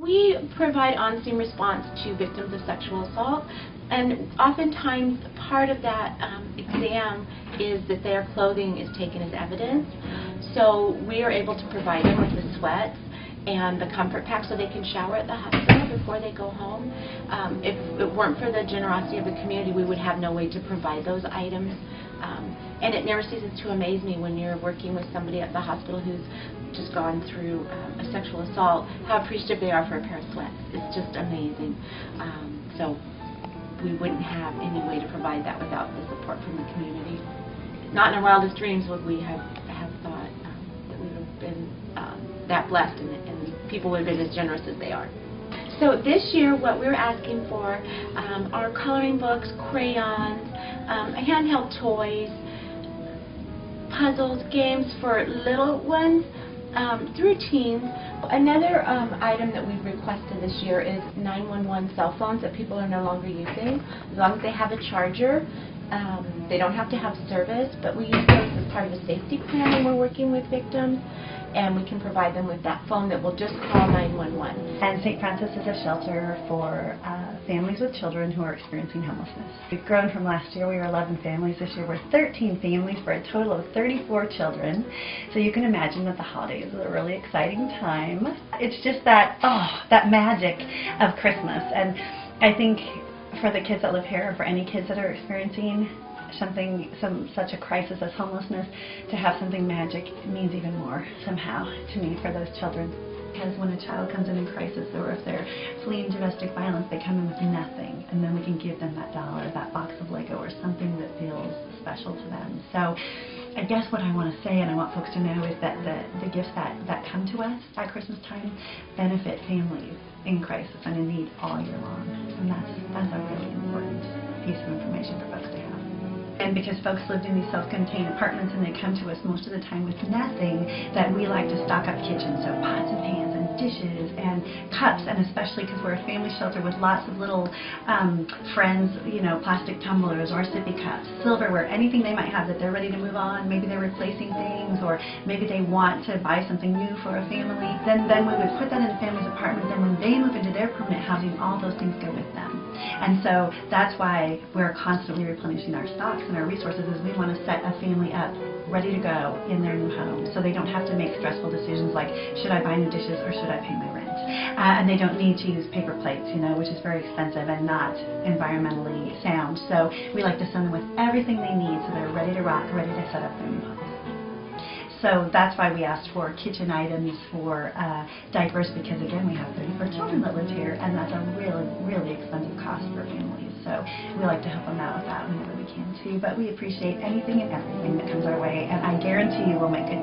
We provide on-scene response to victims of sexual assault, and oftentimes part of that exam is that their clothing is taken as evidence. So we are able to provide them with the sweats and the comfort pack so they can shower at the hospital before they go home. If it weren't for the generosity of the community, we would have no way to provide those items. And it never ceases to amaze me when you're working with somebody at the hospital who's just gone through a sexual assault, how appreciative they are for a pair of sweats. It's just amazing. So we wouldn't have any way to provide that without the support from the community. Not in our wildest dreams would we have thought that we would have been that blessed and people would have been as generous as they are. So this year what we're asking for are coloring books, crayons, handheld toys, puzzles, games for little ones through teens. Another item that we've requested this year is 911 cell phones that people are no longer using. As long as they have a charger, they don't have to have service, but we use those as part of a safety plan when we're working with victims, and we can provide them with that phone that will just call 911. And St. Francis is a shelter for families with children who are experiencing homelessness. We've grown from last year. We were 11 families. This year we're 13 families for a total of 34 children. So you can imagine that the holidays is a really exciting time. It's just that, that magic of Christmas. And I think for the kids that live here, or for any kids that are experiencing such a crisis as homelessness, to have something magic means even more somehow to me for those children. Because when a child comes in crisis, or if they're fleeing domestic violence, they come in with nothing, and then we can give them that doll or that box of Lego or something that feels special to them. So I guess what I want to say, and I want folks to know, is that the gifts that come to us at Christmas time benefit families in crisis and in need all year long. And that's a really important piece of information for folks to have. And because folks lived in these self-contained apartments and they come to us most of the time with nothing, that we like to stock up kitchens, so pots and pans and dishes and cups, and especially because we're a family shelter with lots of little friends, plastic tumblers or sippy cups, silverware, anything they might have that they're ready to move on. Maybe they're replacing things, or maybe they want to buy something new for a family. Then we would put that in the family's apartment, and when they move into their permanent housing, all those things go with them. And so that's why we're constantly replenishing our stocks and our resources, is we want to set a family up ready to go in their new home, so they don't have to make stressful decisions like, should I buy new dishes or should I pay my rent? And they don't need to use paper plates, which is very expensive and not environmentally sound. So we like to send them with everything they need so they're ready to rock, ready to set up their new homes. So that's why we asked for kitchen items, for diapers, because again, we have 34 children that live here, and that's a really, really expensive cost for families. So we like to help them out with that whenever we can too. But we appreciate anything and everything that comes our way, and I guarantee you we'll make good